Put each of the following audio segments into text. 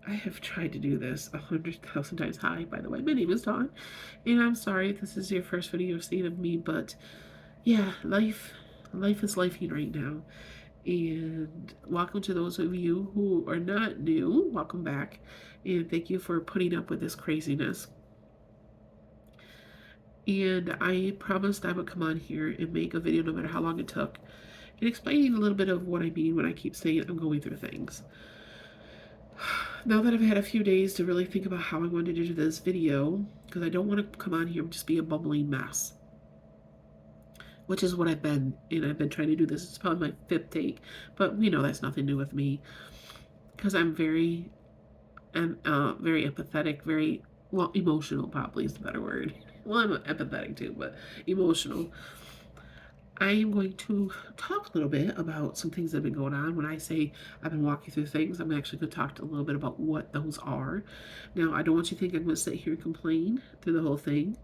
I have tried to do this 100,000 times. Hi, by the way, my name is Dawn, and I'm sorry if this is your first video you've seen of me, but yeah, life is lifing right now. And welcome to those of you who are not new. Welcome back, and thank you for putting up with this craziness. And I promised I would come on here and make a video no matter how long it took, and explaining a little bit of what I mean when I keep saying I'm going through things. Now that I've had a few days to really think about how I wanted to do this video, because I don't want to come on here and just be a bubbling mess, which is what I've been, and I've been trying to do this. It's probably my 5th take, but that's nothing new with me, because I'm very empathetic, very, well, emotional probably is the better word. Well, I'm empathetic too, but emotional. I am going to talk a little bit about some things that have been going on. When I say I've been walking through things, I'm actually going to talk a little bit about what those are. Now, I don't want you to think I'm going to sit here and complain through the whole thing,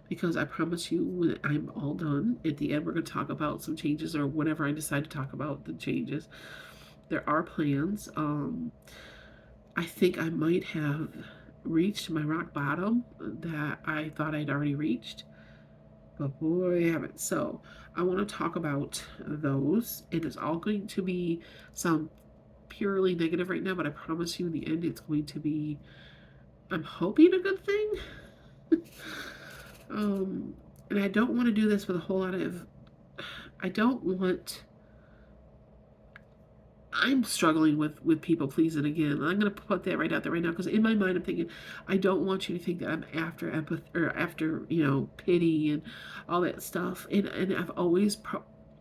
because I promise you when I'm all done, at the end, we're going to talk about some changes, or whenever I decide to talk about the changes. There are plans. I think I might have reached my rock bottom that I thought I'd already reached. But boy, I haven't. So I want to talk about those, and it's all going to be some purely negative right now, but I promise you in the end it's going to be, I'm hoping, a good thing. And I don't want to do this with a whole lot of, I don't want, I'm struggling with people pleasing again. I'm going to put that right out there right now, because in my mind I'm thinking, I don't want you to think that I'm after empathy, or after, pity and all that stuff. And I've always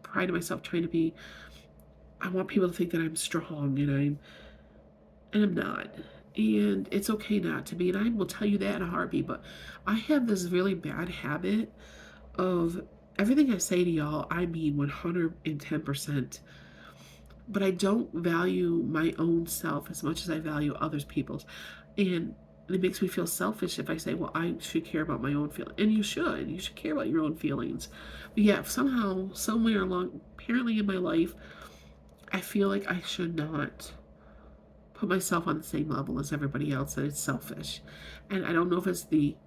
prided myself trying to be, I want people to think that I'm strong, and I'm not. And it's okay not to be, and I will tell you that in a heartbeat. But I have this really bad habit of everything I say to y'all, I mean 110%. But I don't value my own self as much as I value others people's. And it makes me feel selfish if I say, well, I should care about my own feelings. And you should care about your own feelings. But yeah, somehow, somewhere along, apparently in my life, I feel like I should not put myself on the same level as everybody else, that it's selfish. And I don't know if it's the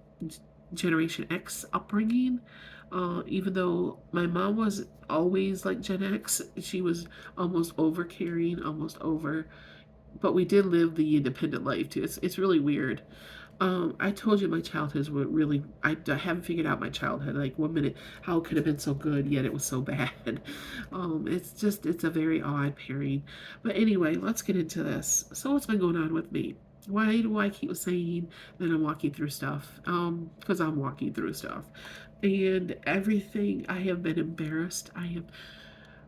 Generation X upbringing. Even though my mom was always like Gen X, she was almost over caring, almost over, but we did live the independent life too. It's really weird. I told you my childhood were really, I haven't figured out my childhood. Like, one minute, how it could have been so good, yet it was so bad. It's a very odd pairing. But anyway, let's get into this. So what's been going on with me? Why do I keep saying that I'm walking through stuff? Because I'm walking through stuff. And everything, I have been embarrassed. I am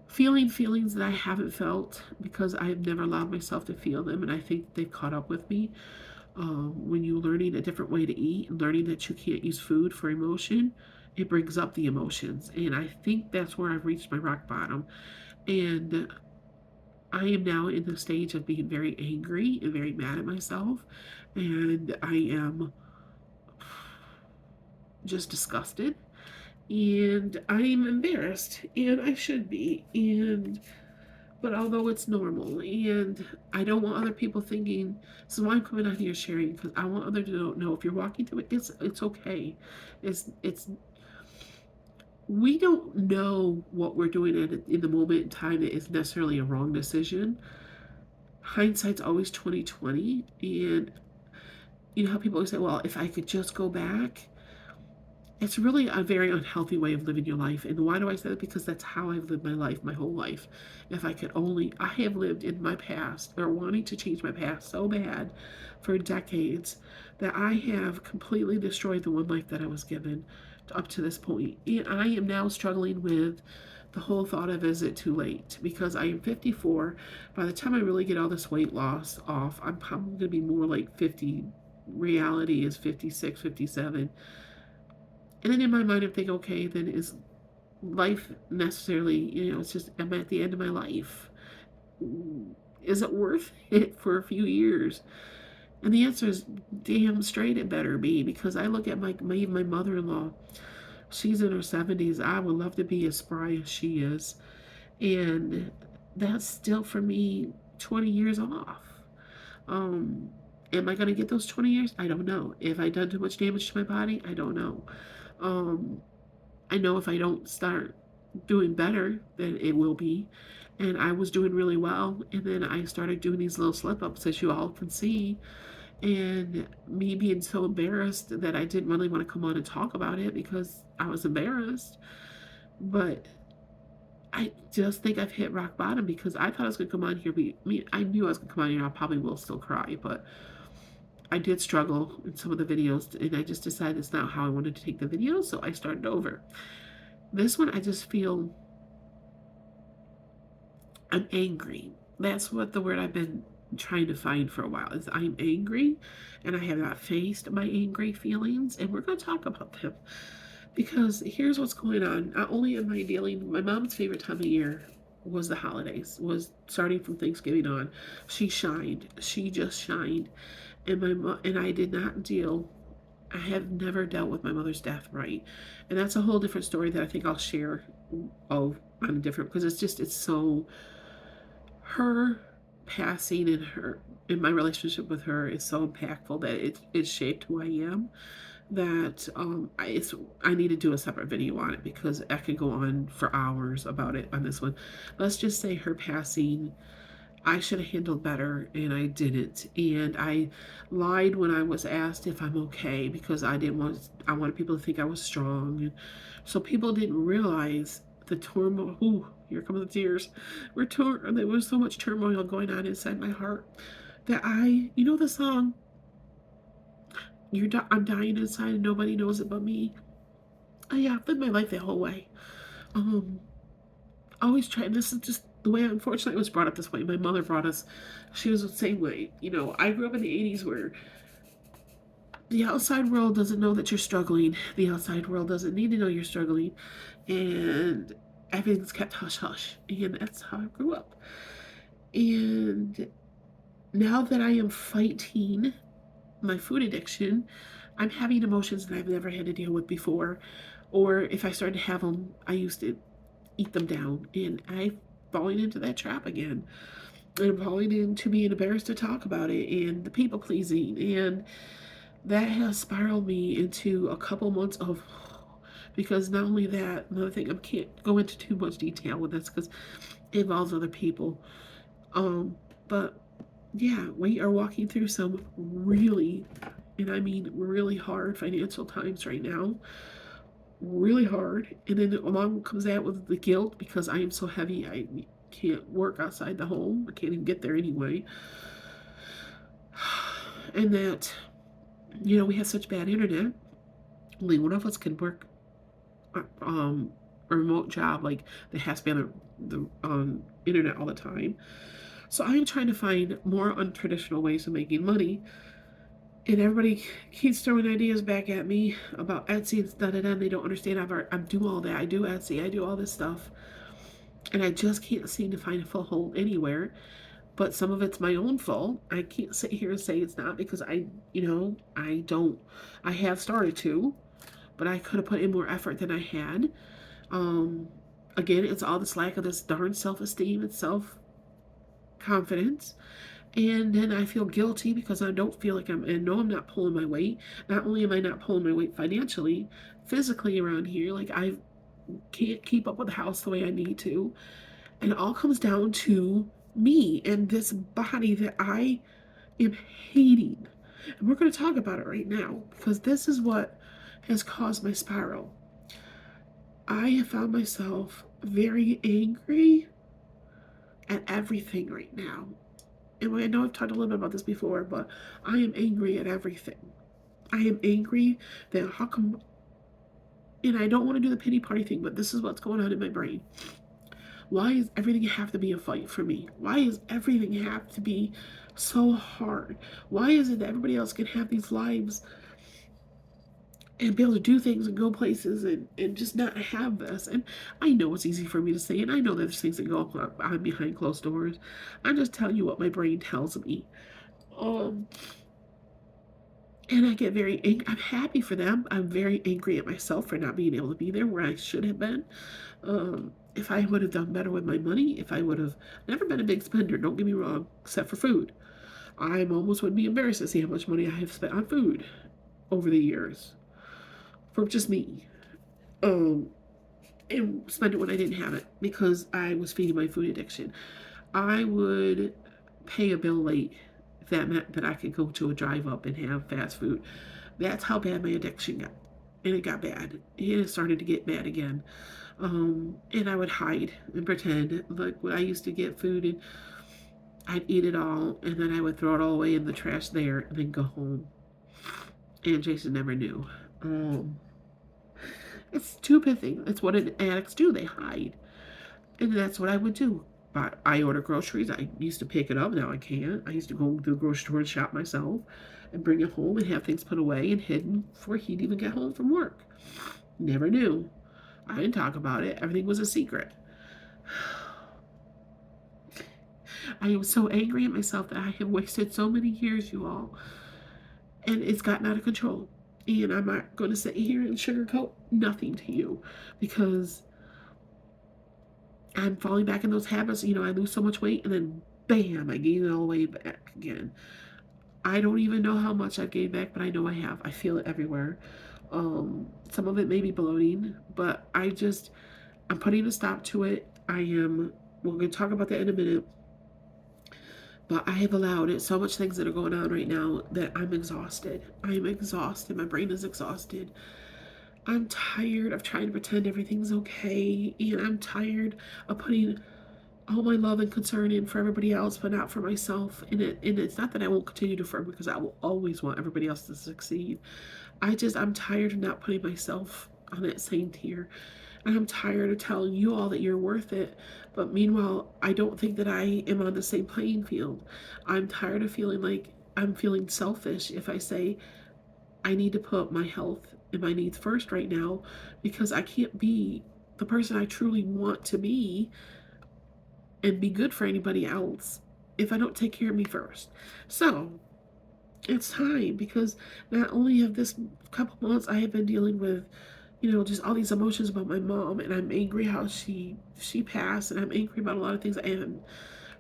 feeling feelings that I haven't felt because I have never allowed myself to feel them. And I think they've caught up with me. When you're learning a different way to eat and learning that you can't use food for emotion, it brings up the emotions. And I think that's where I've reached my rock bottom. And I am now in the stage of being very angry and very mad at myself. And I am just disgusted. And I'm embarrassed. And I should be. But although it's normal, and I don't want other people thinking, so I'm coming out here sharing, because I want others to know if you're walking through it, it's okay. It's we don't know what we're doing in the moment in time that is necessarily a wrong decision. Hindsight's always 2020, and you know how people always say, well, if I could just go back. It's really a very unhealthy way of living your life. And why do I say that? Because that's how I've lived my life, my whole life. If I could only, I have lived in my past, or wanting to change my past so bad for decades, that I have completely destroyed the one life that I was given up to this point. And I am now struggling with the whole thought of, is it too late? Because I am 54. By the time I really get all this weight loss off, I'm probably going to be more like 50. Reality is 56, 57. And then in my mind, I'm thinking, okay, then is life necessarily, it's just, am I at the end of my life? Is it worth it for a few years? And the answer is damn straight it better be, because I look at my mother-in-law. She's in her 70s. I would love to be as spry as she is. And that's still, for me, 20 years off. Am I going to get those 20 years? I don't know. If I done too much damage to my body? I don't know. Um, I know if I don't start doing better, then it will be. And I was doing really well. And then I started doing these little slip ups, as you all can see. And me being so embarrassed that I didn't really want to come on and talk about it because I was embarrassed. But I just think I've hit rock bottom because I thought I was going to come on here. I knew I was going to come on here. I probably will still cry, but I did struggle in some of the videos, and I just decided it's not how I wanted to take the video, so I started over. This one, I just feel I'm angry. That's what the word I've been trying to find for a while is I'm angry, and I have not faced my angry feelings, and we're going to talk about them. Because here's what's going on. Not only am I dealing, my mom's favorite time of year was the holidays, was starting from Thanksgiving on. She shined. She just shined. And I did not deal, I have never dealt with my mother's death right. And that's a whole different story that I think I'll share on a different, because it's so, her passing in my relationship with her is so impactful that it shaped who I am, that I need to do a separate video on it because I could go on for hours about it on this one. Let's just say her passing, I should have handled better and I didn't. And I lied when I was asked if I'm okay because I wanted people to think I was strong. And so people didn't realize the turmoil. Ooh, here come the tears. There was so much turmoil going on inside my heart that you know the song, I'm dying inside and nobody knows it but me. I've lived my life that whole way. Um, Always try. This is just the way, unfortunately, I was brought up this way. My mother brought us. She was the same way. You know, I grew up in the '80s where the outside world doesn't know that you're struggling. The outside world doesn't need to know you're struggling, and everything's kept hush hush. And that's how I grew up. And now that I am fighting my food addiction, I'm having emotions that I've never had to deal with before. Or if I started to have them, I used to eat them down. And I'm falling into that trap again. And I'm falling into being embarrassed to talk about it and the people pleasing. And that has spiraled me into a couple months of, because not only that, another thing, I can't go into too much detail with this because it involves other people. But yeah, we are walking through some really, and I mean really hard financial times right now. Really hard. And then along comes that with the guilt because I am so heavy I can't work outside the home. I can't even get there anyway. And that, you know, we have such bad internet. Only one of us can work a remote job like that has to be on the internet all the time. So I am trying to find more untraditional ways of making money. And everybody keeps throwing ideas back at me about Etsy and da-da-da, and they don't understand I'm doing all that. I do Etsy, I do all this stuff. And I just can't seem to find a foothold anywhere. But some of it's my own fault. I can't sit here and say it's not because I have started to, but I could have put in more effort than I had. Again, it's all this lack of this darn self-esteem and self-confidence. And then I feel guilty because I don't feel like and know I'm not pulling my weight. Not only am I not pulling my weight financially, physically around here, like I can't keep up with the house the way I need to. And it all comes down to me and this body that I am hating. And we're going to talk about it right now because this is what has caused my spiral. I have found myself very angry at everything right now. And I know I've talked a little bit about this before, but I am angry at everything. I am angry that how come, and I don't want to do the pity party thing, but this is what's going on in my brain. Why does everything have to be a fight for me? Why does everything have to be so hard? Why is it that everybody else can have these lives and be able to do things and go places and just not have this? And I know it's easy for me to say, and I know there's things that go on behind closed doors. I'm just telling you what my brain tells me. And I get very angry. I'm happy for them. I'm very angry at myself for not being able to be there where I should have been. If I would have done better with my money, if I would have never been a big spender, don't get me wrong, except for food. I almost would be embarrassed to see how much money I have spent on food over the years for just me. Um, and spend it when I didn't have it because I was feeding my food addiction. I would pay a bill late if that meant that I could go to a drive up and have fast food. That's how bad my addiction got. And it got bad. It started to get bad again. And I would hide and pretend like when I used to get food and I'd eat it all and then I would throw it all away in the trash there and then go home. And Jason never knew. It's a stupid thing. It's what addicts do. They hide. And that's what I would do. But I order groceries. I used to pick it up. Now I can't. I used to go to the grocery store and shop myself and bring it home and have things put away and hidden before he'd even get home from work. Never knew. I didn't talk about it. Everything was a secret. I am so angry at myself that I have wasted so many years, you all. And it's gotten out of control. And I'm not going to sit here and sugarcoat nothing to you because I'm falling back in those habits. I lose so much weight and then bam, I gain it all the way back again. I don't even know how much I've gained back, but I know I have. I feel it everywhere. Some of it may be bloating, but I'm putting a stop to it. We're going to talk about that in a minute. But I have allowed it so much things that are going on right now that I'm exhausted. I'm exhausted. My brain is exhausted. I'm tired of trying to pretend everything's okay. And I'm tired of putting all my love and concern in for everybody else, but not for myself. And it's not that I won't continue to affirm because I will always want everybody else to succeed. I'm tired of not putting myself on that same tier. And I'm tired of telling you all that you're worth it. But meanwhile, I don't think that I am on the same playing field. I'm tired of feeling like I'm feeling selfish if I say I need to put my health and my needs first right now because I can't be the person I truly want to be and be good for anybody else if I don't take care of me first. So it's time because not only have this couple months I have been dealing with just all these emotions about my mom, and I'm angry how she passed, and I'm angry about a lot of things I have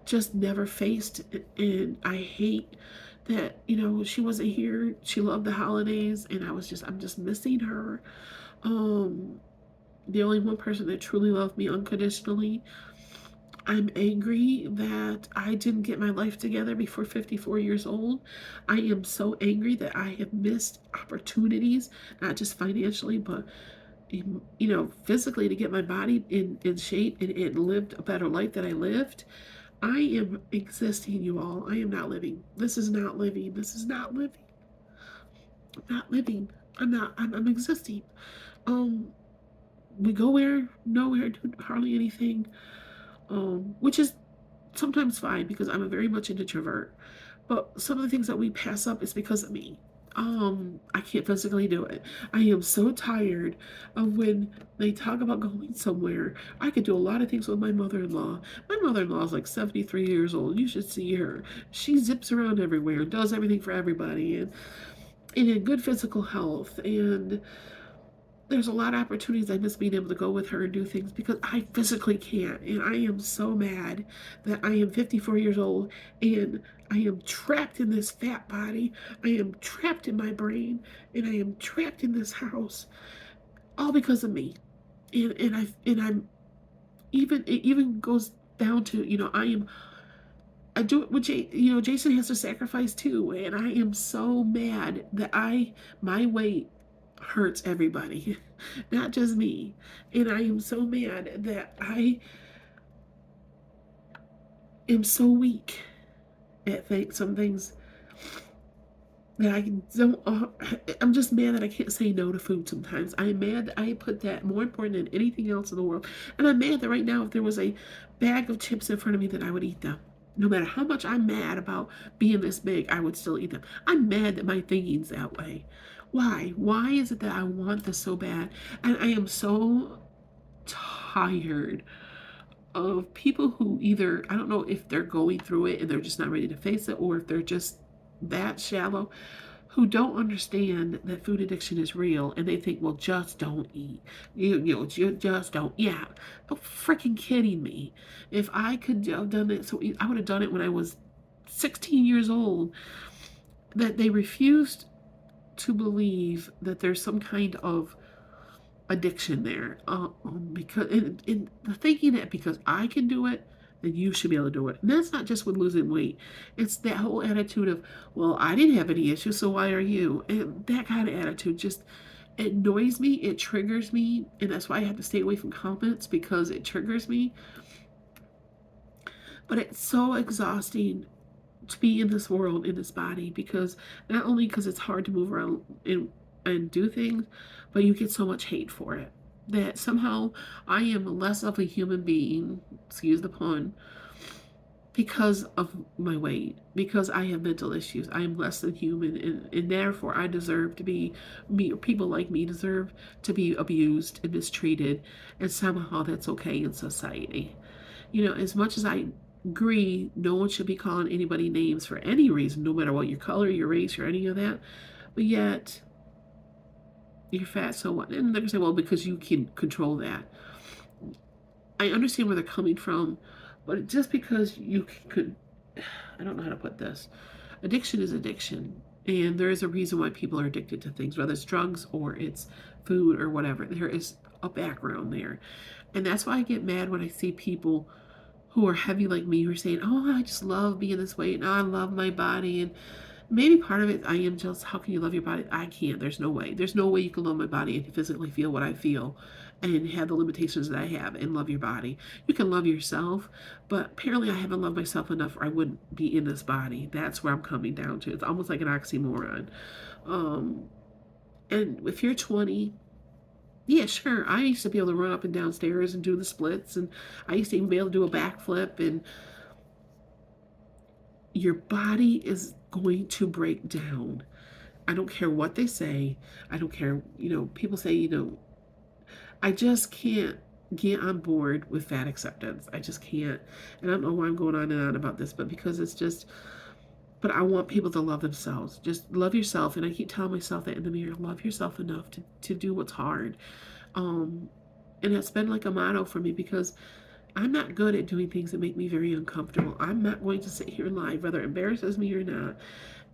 just never faced, and I hate that she wasn't here. She loved the holidays, and I'm just missing her. The only one person that truly loved me unconditionally. I'm angry that I didn't get my life together before 54 years old. I am so angry that I have missed opportunities, not just financially, but physically to get my body in shape and lived a better life that I lived. I am existing, you all. I am not living. This is not living. This is not living. I'm not living. I'm existing. We go nowhere, do hardly anything. Which is sometimes fine because I'm a very much an introvert. But some of the things that we pass up is because of me. I can't physically do it. I am so tired of when they talk about going somewhere. I could do a lot of things with my mother-in-law. My mother-in-law is like 73 years old. You should see her. She zips around everywhere, does everything for everybody, and in good physical health. And there's a lot of opportunities I miss being able to go with her and do things because I physically can't. And I am so mad that I am 54 years old and I am trapped in this fat body. I am trapped in my brain and I am trapped in this house all because of me. And it even goes down to, I do it with Jason has to sacrifice too. And I am so mad that my weight hurts everybody, not just me. And I am so mad that I am so weak at some things that I don't. I'm just mad that I can't say no to food sometimes. I'm mad that I put that more important than anything else in the world. And I'm mad that right now, if there was a bag of chips in front of me, that I would eat them. No matter how much I'm mad about being this big, I would still eat them. I'm mad that my thinking's that way. Why? Why is it that I want this so bad? And I am so tired of people who either, I don't know if they're going through it and they're just not ready to face it, or if they're just that shallow, who don't understand that food addiction is real and they think, well, just don't eat. You just don't. Yeah. No freaking kidding me. If I could have done it, so I would have done it when I was 16 years old, that they refused to believe that there's some kind of addiction there. Because in the thinking that because I can do it, then you should be able to do it. And that's not just with losing weight. It's that whole attitude of, well, I didn't have any issues, so why are you? And that kind of attitude just, it annoys me, it triggers me, and that's why I have to stay away from comments, because it triggers me. But it's so exhausting to be in this world, in this body, because not only because it's hard to move around and do things, but you get so much hate for it that somehow I am less of a human being, excuse the pun, because of my weight, because I have mental issues. I am less than human, and therefore I deserve to be, people like me deserve to be abused and mistreated, and somehow that's okay in society. You know, as much as I agree no one should be calling anybody names for any reason, no matter what your color, your race, or any of that, but yet you're fat, so what? And they're gonna say, well, because you can control that. I understand where they're coming from, but just because you could, I don't know how to put this. Addiction is addiction, and there is a reason why people are addicted to things, whether it's drugs or it's food or whatever. There is a background there, and that's why I get mad when I see people who are heavy like me who are saying, oh, I just love being this way, and I love my body. And maybe part of it, I am just, how can you love your body? I can't. There's no way. There's no way you can love my body and physically feel what I feel and have the limitations that I have and love your body. You can love yourself, but apparently I haven't loved myself enough or I wouldn't be in this body. That's where I'm coming down to. It's almost like an oxymoron. And if you're 20, yeah, sure. I used to be able to run up and down stairs and do the splits, and I used to even be able to do a backflip. And your body is going to break down. I don't care what they say. I don't care, people say, I just can't get on board with fat acceptance. I just can't. And I don't know why I'm going on and on about this, but because it's just, but I want people to love themselves. Just love yourself. And I keep telling myself that in the mirror, love yourself enough to do what's hard. And it's been like a motto for me, because I'm not good at doing things that make me very uncomfortable. I'm not going to sit here and lie, whether it embarrasses me or not.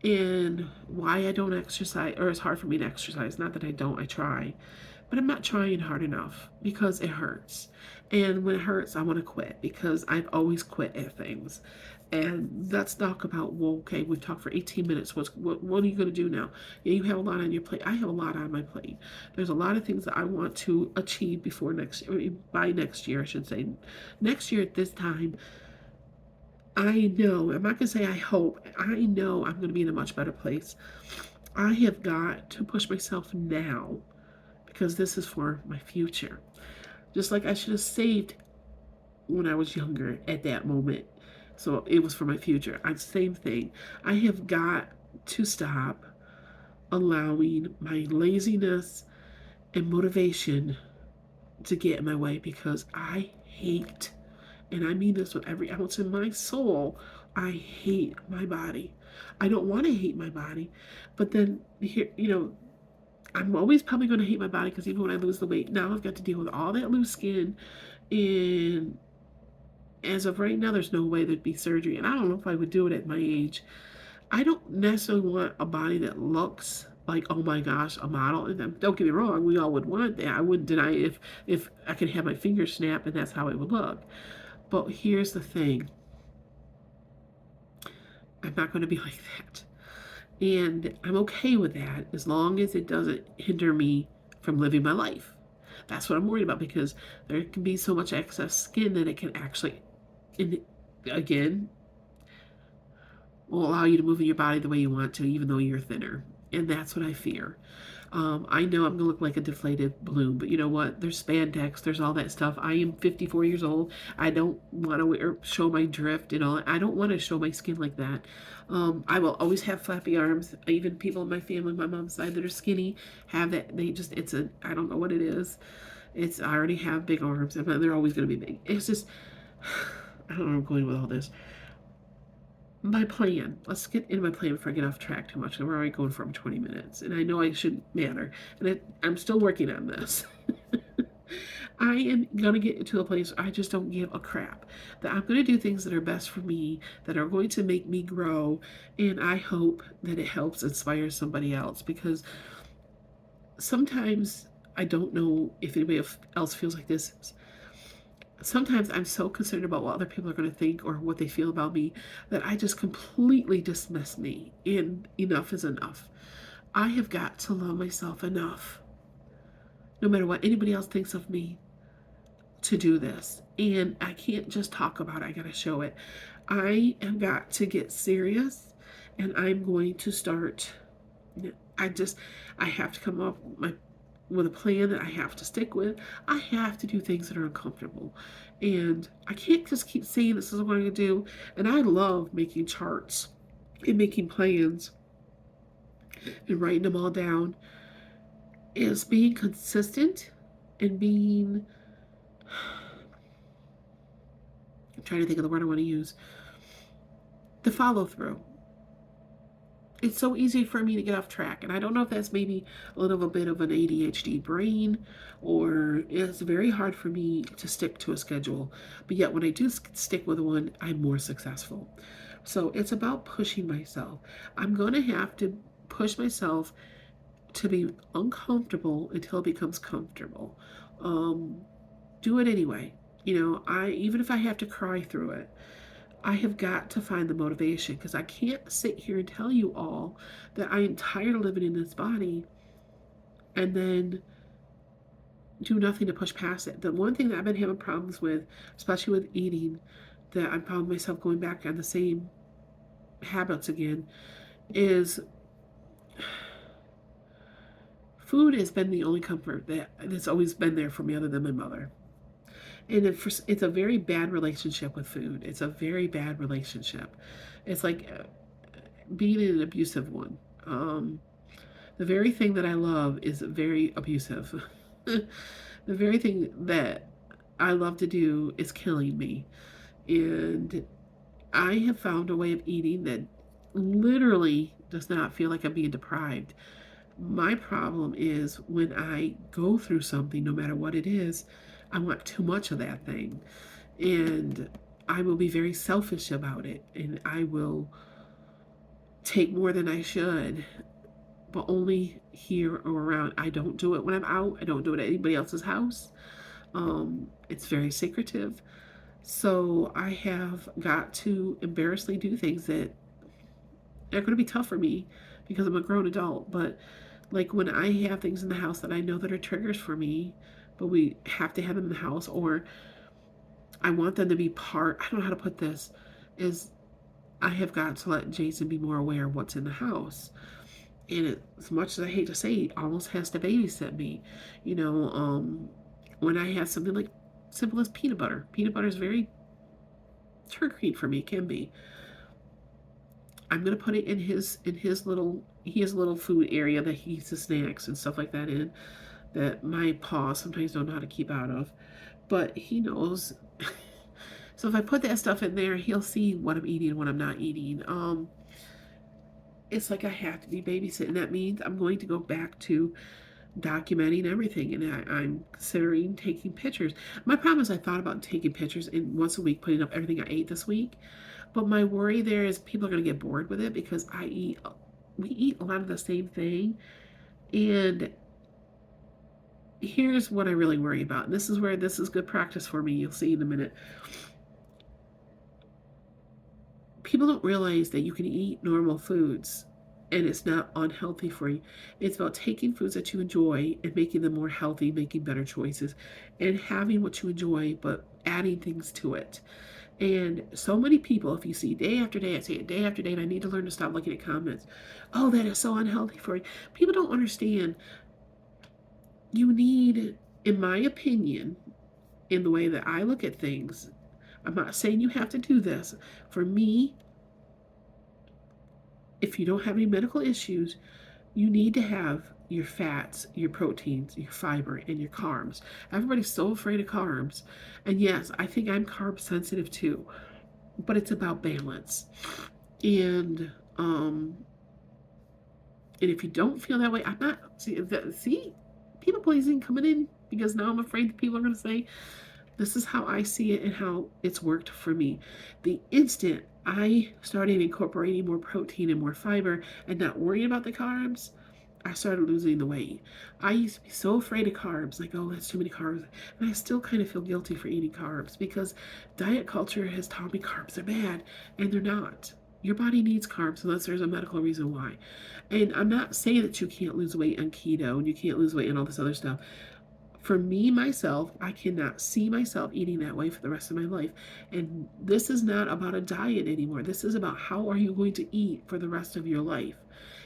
And why I don't exercise, or it's hard for me to exercise. Not that I don't, I try. But I'm not trying hard enough because it hurts. And when it hurts, I want to quit, because I've always quit at things. And let's talk about, well, okay, we've talked for 18 minutes. What are you going to do now? Yeah, you have a lot on your plate. I have a lot on my plate. There's a lot of things that I want to achieve before by next year, I should say. Next year at this time, I know, I'm not going to say I hope, I know I'm going to be in a much better place. I have got to push myself now, because this is for my future. Just like I should have saved when I was younger at that moment. So it was for my future. Same thing. I have got to stop allowing my laziness and motivation to get in my way, because I hate, and I mean this with every ounce in my soul, I hate my body. I don't want to hate my body, but then here, I'm always probably going to hate my body, because even when I lose the weight, now I've got to deal with all that loose skin. And as of right now, there's no way there'd be surgery. And I don't know if I would do it at my age. I don't necessarily want a body that looks like, oh my gosh, a model. And don't get me wrong, we all would want that. I wouldn't deny if I could have my fingers snap and that's how it would look. But here's the thing. I'm not going to be like that. And I'm okay with that as long as it doesn't hinder me from living my life. That's what I'm worried about, because there can be so much excess skin that it can actually, again, will allow you to move in your body the way you want to, even though you're thinner. And that's what I fear. I know I'm going to look like a deflated balloon, but you know what? There's spandex, there's all that stuff. I am 54 years old. I don't want to show my drift and all. I don't want to show my skin like that. I will always have flappy arms. Even people in my family, my mom's side, that are skinny, have that. I don't know what it is. I already have big arms, and they're always going to be big. It's just, I don't know where I'm going with all this. My plan. Let's get into my plan before I get off track too much. We're already going for 20 minutes, and I know I shouldn't matter. And I'm still working on this. I am going to get to a place where I just don't give a crap. That I'm going to do things that are best for me, that are going to make me grow. And I hope that it helps inspire somebody else, because sometimes I don't know if anybody else feels like this. Sometimes I'm so concerned about what other people are going to think or what they feel about me that I just completely dismiss me. And enough is enough. I have got to love myself enough, no matter what anybody else thinks of me, to do this. And I can't just talk about it, I got to show it. I have got to get serious, and I'm going to start. I just, I have to come up with a plan that I have to stick with. I have to do things that are uncomfortable. And I can't just keep saying this is what I'm going to do. And I love making charts and making plans and writing them all down. Is being consistent and being, I'm trying to think of the word I want to use, the follow through. It's so easy for me to get off track. And I don't know if that's maybe a little bit of an ADHD brain, or it's very hard for me to stick to a schedule. But yet when I do stick with one, I'm more successful. So it's about pushing myself. I'm going to have to push myself to be uncomfortable until it becomes comfortable. Do it anyway. Even if I have to cry through it, I have got to find the motivation, because I can't sit here and tell you all that I am tired of living in this body and then do nothing to push past it. The one thing that I've been having problems with, especially with eating, that I'm finding myself going back on the same habits again, is food has been the only comfort that's always been there for me other than my mother. And it's a very bad relationship with food. It's a very bad relationship. It's like being in an abusive one. The very thing that I love is very abusive. The very thing that I love to do is killing me. And I have found a way of eating that literally does not feel like I'm being deprived. My problem is when I go through something, no matter what it is, I want too much of that thing. And I will be very selfish about it. And I will take more than I should, but only here or around. I don't do it when I'm out. I don't do it at anybody else's house. It's very secretive. So I have got to embarrassingly do things that are going to be tough for me because I'm a grown adult. But like when I have things in the house that I know that are triggers for me, but we have to have them in the house, or I want them to be part, I don't know how to put this, is I have got to let Jason be more aware of what's in the house. And as much as I hate to say, he almost has to babysit me. When I have something like simple as peanut butter. Peanut butter is very triggering for me, it can be. I'm gonna put it in his little, he has a little food area that he eats the snacks and stuff like that in, that my paws sometimes don't know how to keep out of. But he knows. So if I put that stuff in there, he'll see what I'm eating and what I'm not eating. It's like I have to be babysitting. That means I'm going to go back to documenting everything, and I'm considering taking pictures. My problem is I thought about taking pictures and once a week putting up everything I ate this week. But my worry there is people are going to get bored with it, because we eat a lot of the same thing. And here's what I really worry about. And this is where this is good practice for me. You'll see in a minute. People don't realize that you can eat normal foods and it's not unhealthy for you. It's about taking foods that you enjoy and making them more healthy, making better choices, and having what you enjoy, but adding things to it. And so many people, if you see day after day, I say it day after day, and I need to learn to stop looking at comments. Oh, that is so unhealthy for you. People don't understand. You need, in my opinion, in the way that I look at things, I'm not saying you have to do this. For me, if you don't have any medical issues, you need to have your fats, your proteins, your fiber, and your carbs. Everybody's so afraid of carbs. And yes, I think I'm carb sensitive too, but it's about balance. And if you don't feel that way, I'm not, see, people pleasing coming in because now I'm afraid that people are going to say, this is how I see it and how it's worked for me. The instant I started incorporating more protein and more fiber and not worrying about the carbs, I started losing the weight. I used to be so afraid of carbs, like, oh, that's too many carbs. And I still kind of feel guilty for eating carbs because diet culture has taught me carbs are bad, and they're not. Your body needs carbs unless there's a medical reason why. And I'm not saying that you can't lose weight on keto and you can't lose weight and all this other stuff. For me, myself, I cannot see myself eating that way for the rest of my life. And this is not about a diet anymore. This is about how are you going to eat for the rest of your life.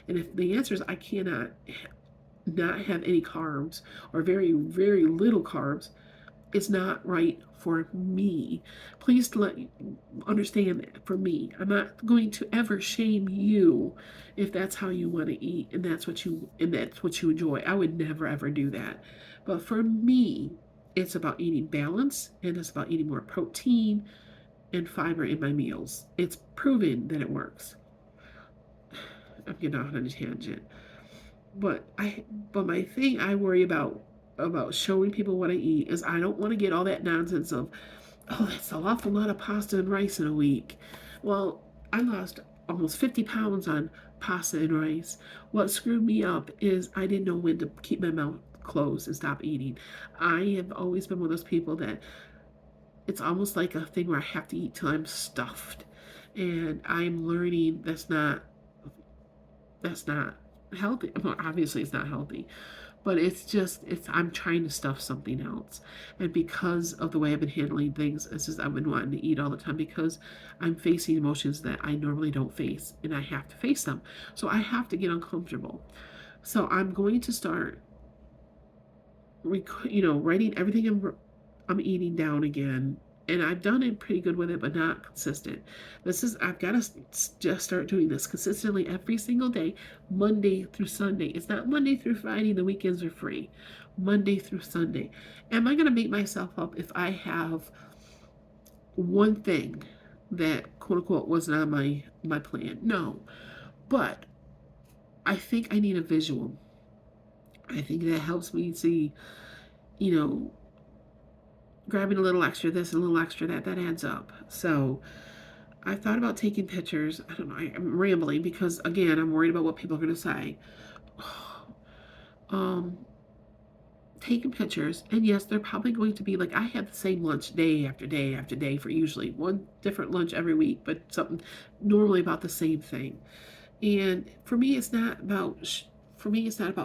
And if the answer is I cannot not have any carbs or very, very little carbs, it's not right for me. Please understand that for me. I'm not going to ever shame you if that's how you want to eat and that's what you enjoy. I would never ever do that. But for me, it's about eating balance and it's about eating more protein and fiber in my meals. It's proven that it works. I'm getting off on a tangent. But my thing I worry about showing people what I eat is I don't want to get all that nonsense of, oh, that's an awful lot of pasta and rice in a week. Well, I lost almost 50 pounds on pasta and rice. What screwed me up is I didn't know when to keep my mouth closed and stop eating. I have always been one of those people that it's almost like a thing where I have to eat till I'm stuffed. And I'm learning that's not healthy. Well, obviously it's not healthy, but I'm trying to stuff something else. And because of the way I've been handling things, it's just I've been wanting to eat all the time because I'm facing emotions that I normally don't face, and I have to face them. So I have to get uncomfortable. So I'm going to start writing everything I'm eating down again. And I've done it pretty good with it, but not consistent. I've got to just start doing this consistently every single day, Monday through Sunday. It's not Monday through Friday, the weekends are free. Monday through Sunday. Am I going to beat myself up if I have one thing that, quote unquote, wasn't on my plan? No. But I think I need a visual. I think that helps me see, you know, grabbing a little extra this and a little extra that adds up. So I thought about taking pictures. I don't know, I'm rambling because again I'm worried about what people are going to say. um Taking pictures, and yes, they're probably going to be like I have the same lunch day after day after day for usually one different lunch every week, but something normally about the same thing. And for me it's not about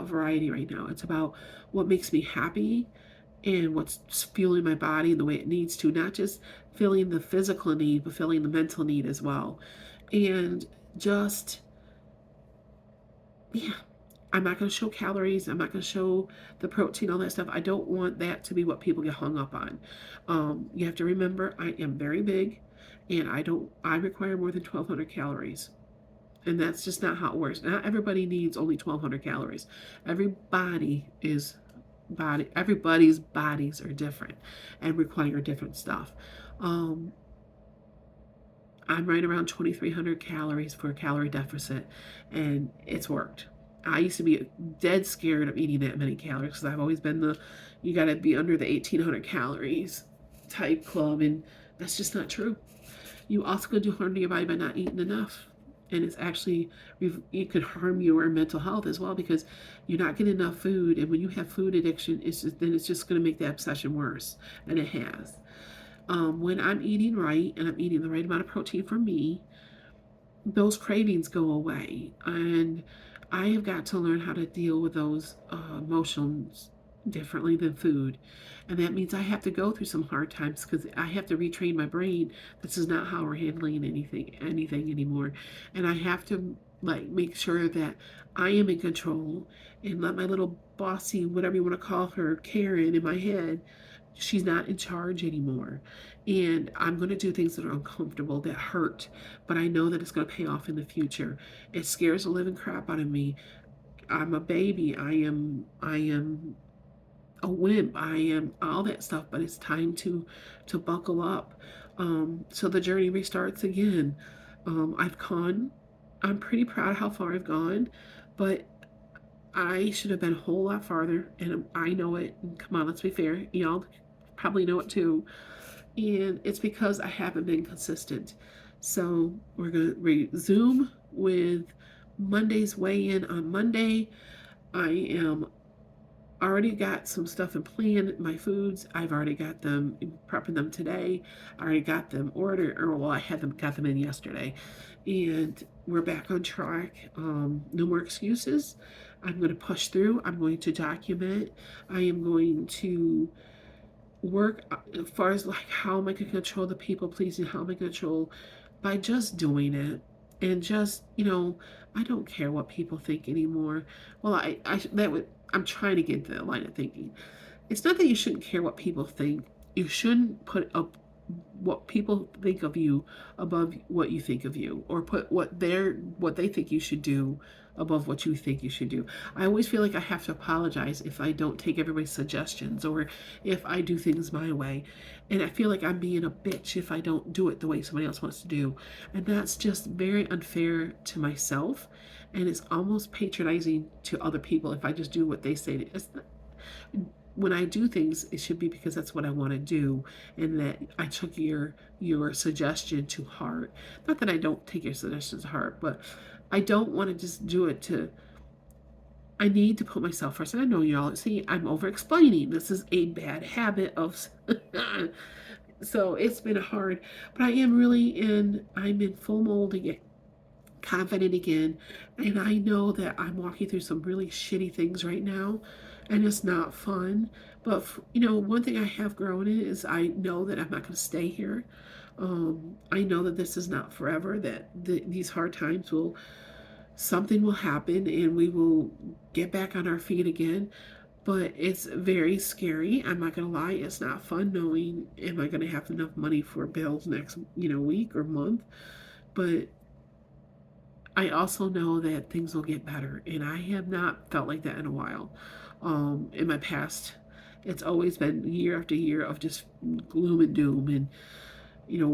variety right now. It's about what makes me happy and what's fueling my body in the way it needs to, not just filling the physical need, but filling the mental need as well. And just, yeah, I'm not going to show calories. I'm not going to show the protein, all that stuff. I don't want that to be what people get hung up on. You have to remember, I am very big, and I require more than 1,200 calories. And that's just not how it works. Not everybody needs only 1,200 calories. Everybody's bodies are different and require different stuff. Um, I'm right around 2,300 calories for a calorie deficit, and it's worked. I used to be dead scared of eating that many calories because I've always been you got to be under the 1,800 calories type club, and that's just not true. You also could do harm to your body by not eating enough. And it's actually, it could harm your mental health as well because you're not getting enough food. And when you have food addiction, then it's just going to make that obsession worse. And it has. When I'm eating right and I'm eating the right amount of protein for me, those cravings go away. And I have got to learn how to deal with those emotions differently than food. And that means I have to go through some hard times because I have to retrain my brain. This is not how we're handling anything anymore. And I have to make sure that I am in control and let my little bossy, whatever you want to call her, Karen in my head, she's not in charge anymore. And I'm going to do things that are uncomfortable, that hurt, but I know that it's going to pay off in the future. It scares the living crap out of me. I'm a baby. I am a wimp. I am all that stuff, but it's time to buckle up. So the journey restarts again. I'm pretty proud of how far I've gone, but I should have been a whole lot farther, and I know it. And come on, let's be fair. Y'all probably know it too. And it's because I haven't been consistent. So we're going to resume with Monday's weigh in on Monday. I am already got some stuff in plan. My foods, I've already got them, prepping them today. I already got them ordered, or well, I had them, got them in yesterday. And we're back on track. No more excuses. I'm going to push through. I'm going to document. I am going to work as far as like how am I going to control the people pleasing, how am I going to control by just doing it. And just, I don't care what people think anymore. Well, I'm trying to get the line of thinking. It's not that you shouldn't care what people think. You shouldn't put up what people think of you above what you think of you, or put what they think you should do above what you think you should do. I always feel like I have to apologize if I don't take everybody's suggestions, or if I do things my way. And I feel like I'm being a bitch if I don't do it the way somebody else wants to do. And that's just very unfair to myself. And it's almost patronizing to other people if I just do what they say. When I do things, it should be because that's what I want to do, and that I took your suggestion to heart. Not that I don't take your suggestions to heart, but I don't want to just do it to. I need to put myself first. And I know y'all see I'm over explaining. This is a bad habit of. So it's been hard, but I am really in. I'm in full mold again, confident again, and I know that I'm walking through some really shitty things right now, and it's not fun. But one thing I have grown in is I know that I'm not going to stay here. I know that this is not forever. That these hard times something will happen, and we will get back on our feet again. But it's very scary. I'm not gonna lie. It's not fun knowing am I gonna have enough money for bills next week or month. But I also know that things will get better, and I have not felt like that in a while. In my past, it's always been year after year of just gloom and doom, and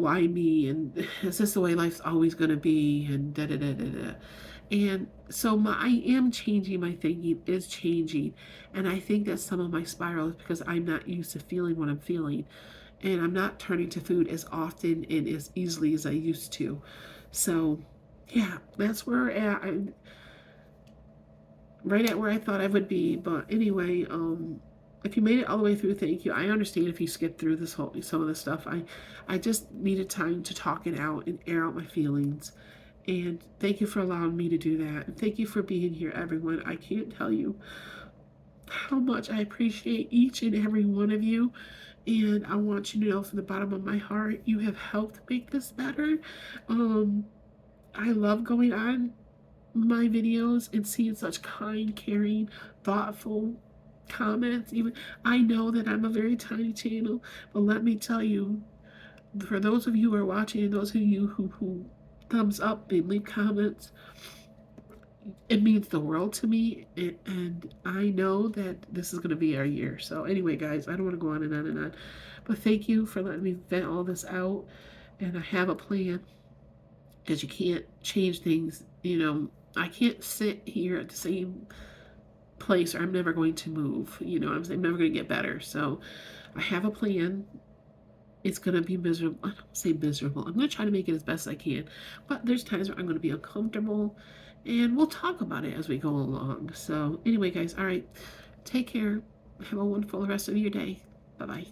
why me, and is this the way life's always going to be, and da da da da da. And so I am changing. My thinking is changing, and I think that some of my spiral is because I'm not used to feeling what I'm feeling, and I'm not turning to food as often and as easily as I used to. So yeah, that's where we're at. I'm right at where I thought I would be. But anyway, if you made it all the way through, thank you. I understand if you skipped through some of this stuff. I just needed time to talk it out and air out my feelings. And thank you for allowing me to do that. And thank you for being here, everyone. I can't tell you how much I appreciate each and every one of you. And I want you to know from the bottom of my heart, you have helped make this better. I love going on my videos and seeing such kind, caring, thoughtful comments. Even I know that I'm a very tiny channel, but let me tell you, for those of you who are watching and those of you who thumbs up and leave comments, it means the world to me, and I know that this is going to be our year. So anyway, guys, I don't want to go on and on and on, but thank you for letting me vent all this out, and I have a plan, because you can't change things. I can't sit here at the same place, or I'm never going to move. I'm never going to get better. So I have a plan. It's going to be miserable. I don't say miserable. I'm going to try to make it as best I can. But there's times where I'm going to be uncomfortable. And we'll talk about it as we go along. So anyway, guys, all right. Take care. Have a wonderful rest of your day. Bye-bye.